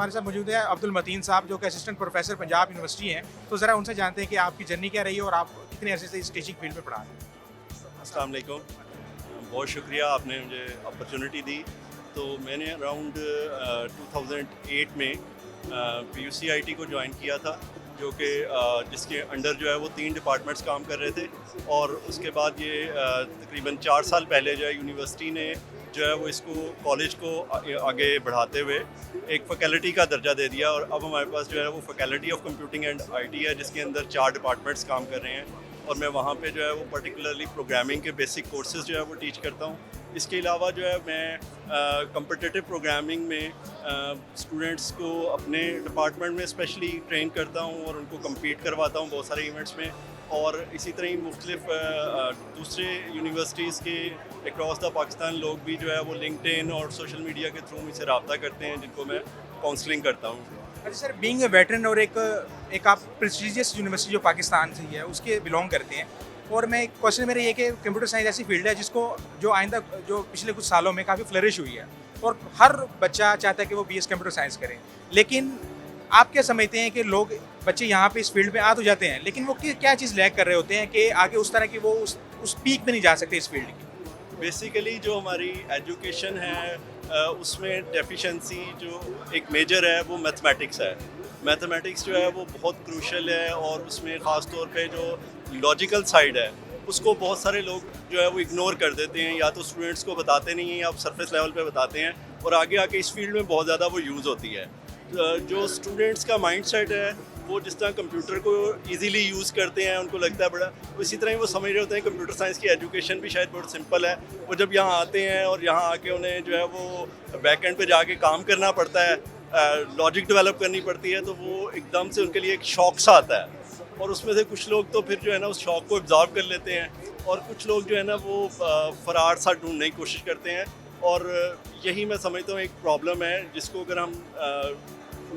हमारे साथ मौजूद है अब्दुल मतीन साहब, जो कि असिस्टेंट प्रोफेसर पंजाब यूनिवर्सिटी हैं। तो ज़रा उनसे जानते हैं कि आपकी जर्नी क्या रही है और आप कितने अरसे से इस टीचिंग फील्ड में पढ़ा रहे हैं। अस्सलाम वालेकुम, बहुत शुक्रिया आपने मुझे अपॉर्चुनिटी दी। तो मैंने अराउंड 2008 में PUCIT को ज्वाइन किया था, जो कि जिसके अंडर जो है वो 3 डिपार्टमेंट्स काम कर रहे थे। और उसके बाद ये तकरीबन 4 साल पहले जो है यूनिवर्सिटी ने जो है वो इसको कॉलेज को आगे बढ़ाते हुए एक फैकल्टी का दर्जा दे दिया। और अब हमारे पास जो है वो faculty of computing and IT है, जिसके अंदर 4 डिपार्टमेंट्स काम कर रहे हैं। और मैं वहाँ पे जो है वो पर्टिकुलरली प्रोग्रामिंग के बेसिक कोर्सेज़ जो है वो टीच करता हूँ। इसके अलावा जो है मैं कम्पिटिटिव प्रोग्रामिंग में स्टूडेंट्स को अपने डिपार्टमेंट में स्पेशली ट्रेन करता हूँ और उनको कम्पीट करवाता हूँ बहुत सारे इवेंट्स में। और इसी तरह ही मुख्तलिफ दूसरे यूनिवर्सिटीज़ के अक्रॉस द पाकिस्तान लोग भी जो है वो लिंक्डइन और सोशल मीडिया के थ्रू मुझसे रब्ता करते हैं, जिनको मैं काउंसलिंग करता हूँ। अच्छा सर, बीइंग अ वेटरन और एक आप प्रेस्टिजियस यूनिवर्सिटी जो पाकिस्तान से ही है उसके बिलोंग करते हैं, और मैं एक क्वेश्चन मेरा ये कि कंप्यूटर साइंस ऐसी फील्ड है जिसको जो आइंदा जो पिछले कुछ सालों में काफ़ी फ्लरिश हुई है और हर बच्चा चाहता है कि वो BS कंप्यूटर साइंस करें। लेकिन आप क्या समझते हैं कि लोग बच्चे यहाँ पे इस फील्ड में आ तो जाते हैं, लेकिन वो क्या चीज़ लैक कर रहे होते हैं कि आगे उस तरह की वो उस पीक में नहीं जा सकते इस फील्ड की? बेसिकली जो हमारी एजुकेशन है उसमें डेफिशिएंसी जो एक मेजर है वो मैथमेटिक्स है। मैथमेटिक्स जो है वो बहुत क्रूशल है, और उसमें ख़ास तौर पे जो लॉजिकल साइड है उसको बहुत सारे लोग जो है वो इग्नोर कर देते हैं, या तो स्टूडेंट्स को बताते नहीं हैं या सरफेस लेवल पे बताते हैं, और आगे आके इस फील्ड में बहुत ज़्यादा वो यूज़ होती है। जो स्टूडेंट्स का माइंडसेट है वो जिस तरह कंप्यूटर को इजीली यूज़ करते हैं, उनको लगता है बड़ा, इसी तरह ही वो समझ रहे होते हैं कंप्यूटर साइंस की एजुकेशन भी शायद बहुत सिंपल है। वो जब यहाँ आते हैं और यहाँ आके उन्हें जो है वो बैक एंड पे जाके काम करना पड़ता है, लॉजिक डेवलप करनी पड़ती है, तो वो एकदम से उनके लिए एक शॉक सा आता है। और उसमें से कुछ लोग तो फिर जो है ना उस शॉक को एब्जॉर्ब कर लेते हैं, और कुछ लोग जो है ना वो फरार सा ढूंढने की कोशिश करते हैं। और यही मैं समझता हूँ एक प्रॉब्लम है, जिसको अगर हम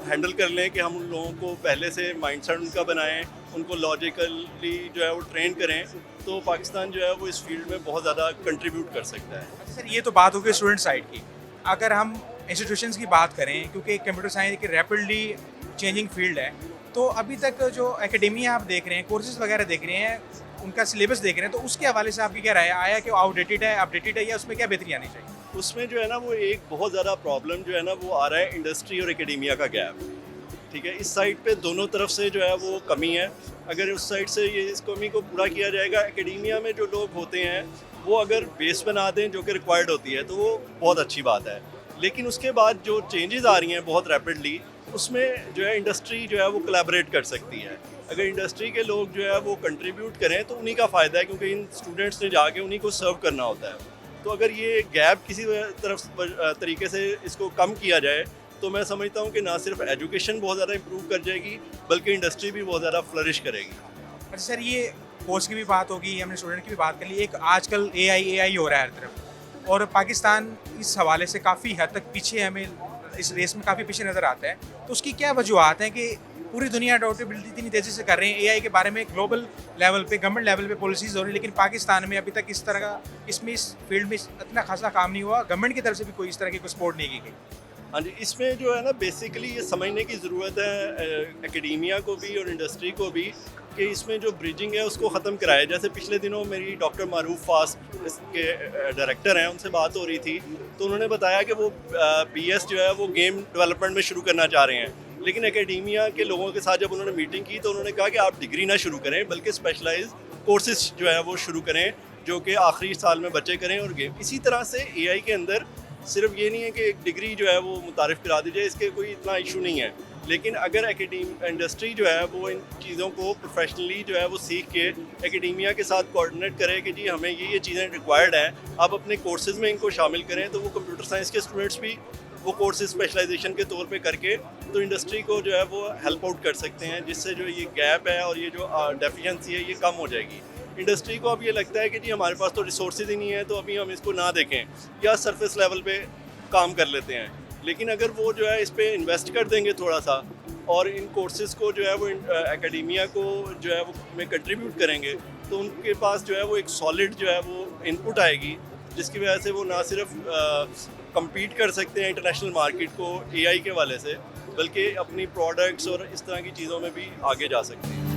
हैंडल कर लें कि हम उन लोगों को पहले से माइंडसेट उनका बनाएं, उनको लॉजिकली जो है वो ट्रेन करें, तो पाकिस्तान जो है वो इस फील्ड में बहुत ज़्यादा कंट्रीब्यूट कर सकता है। सर, ये तो बात हो गई स्टूडेंट साइड की। अगर हम इंस्टीट्यूशंस की बात करें, क्योंकि कंप्यूटर साइंस एक रैपिडली चेंजिंग फील्ड है, तो अभी तक जो एकेडेमिया आप देख रहे हैं, कोर्सेज वगैरह देख रहे हैं, उनका सिलेबस देख रहे हैं, तो उसके हवाले से आपकी क्या राय आया कि आउटडेटेड है, अपडेटेड है, या उसमें क्या बेहतरी आनी चाहिए? उसमें जो है ना वो एक बहुत ज़्यादा प्रॉब्लम जो है ना वो आ रहा है इंडस्ट्री और एकेडेमिया का गैप। ठीक है, इस साइड पे दोनों तरफ से जो है वो कमी है। अगर उस साइड से ये इस कमी को पूरा किया जाएगा, एकेडेमिया में जो लोग होते हैं वो अगर बेस बना दें जो कि रिक्वायर्ड होती है, तो वो बहुत अच्छी बात है। लेकिन उसके बाद जो चेंजेस आ रही हैं बहुत रैपिडली, उसमें जो है इंडस्ट्री जो है वो कोलैबोरेट कर सकती है। अगर इंडस्ट्री के लोग जो है वो कंट्रीब्यूट करें तो उन्हीं का फ़ायदा है, क्योंकि इन स्टूडेंट्स ने जाके उन्हीं को सर्व करना होता है। तो अगर ये गैप किसी तरफ तरीके से इसको कम किया जाए, तो मैं समझता हूँ कि ना सिर्फ एजुकेशन बहुत ज़्यादा इम्प्रूव कर जाएगी, बल्कि इंडस्ट्री भी बहुत ज़्यादा फ्लरिश करेगी। अच्छा सर, ये कोर्स की भी बात होगी, हमने स्टूडेंट की भी बात कर ली। एक आजकल AI हो रहा है हर तरफ, और पाकिस्तान इस हवाले से काफ़ी हद तक पीछे, हमें इस रेस में काफ़ी पीछे नज़र आता है। तो उसकी क्या वजूहत हैं कि पूरी दुनिया अडॉप्टेबिलिटी इतनी तेज़ी से कर रहे हैं AI के बारे में, ग्लोबल लेवल पे, गवर्नमेंट लेवल पे पॉलिसीज़ हो रही है, लेकिन पाकिस्तान में अभी तक इस तरह का इस फील्ड में इतना खासा काम नहीं हुआ, गवर्नमेंट की तरफ से भी कोई इस तरह की कोई सपोर्ट नहीं की गई। हाँ जी, इसमें जो है ना बेसिकली ये समझने की ज़रूरत है एकेडेमिया को भी और इंडस्ट्री को भी, कि इसमें जो ब्रिजिंग है उसको ख़त्म कराया। जैसे पिछले दिनों मेरी डॉक्टर मारूफ फास्ट के डायरेक्टर हैं, उनसे बात हो रही थी, तो उन्होंने बताया कि वो BS जो है वो गेम डेवलपमेंट में शुरू करना चाह रहे हैं। लेकिन एकेडेमिया के लोगों के साथ जब उन्होंने मीटिंग की, तो उन्होंने कहा कि आप डिग्री ना शुरू करें, बल्कि स्पेशलाइज कोर्सेज जो है वो शुरू करें, जो कि आखिरी साल में बच्चे करें। और गेम इसी तरह से AI के अंदर सिर्फ ये नहीं है कि एक डिग्री जो है वो मुतारिफ करा दी जाए, इसके कोई इतना इशू नहीं है। लेकिन अगर इंडस्ट्री जो है वो इन चीज़ों को प्रोफेशनली जो है वो सीख के एकेडेमिया के साथ कोऑर्डिनेट करे कि जी हमें ये चीज़ें रिक्वायर्ड हैं, आप अपने कोर्सेज़ में इनको शामिल करें, तो वो कंप्यूटर साइंस के स्टूडेंट्स भी वो कोर्सेज स्पेशलाइजेशन के तौर पे करके तो इंडस्ट्री को जो है वो हेल्प आउट कर सकते हैं, जिससे जो ये गैप है और ये जो डेफिशिएंसी है ये कम हो जाएगी। इंडस्ट्री को अब ये लगता है कि जी हमारे पास तो रिसोर्सेज ही नहीं है, तो अभी हम इसको ना देखें या सरफेस लेवल पे काम कर लेते हैं। लेकिन अगर वो जो है इस पर इन्वेस्ट कर देंगे थोड़ा सा, और इन कोर्सेज को जो है वो एकेडेमिया को जो है वो में कंट्रीब्यूट करेंगे, तो उनके पास जो है वो एक सॉलिड जो है वो इनपुट आएगी, जिसकी वजह से वो ना सिर्फ कम्पीट कर सकते हैं इंटरनेशनल मार्केट को AI के वाले से, बल्कि अपनी प्रोडक्ट्स और इस तरह की चीज़ों में भी आगे जा सकती है।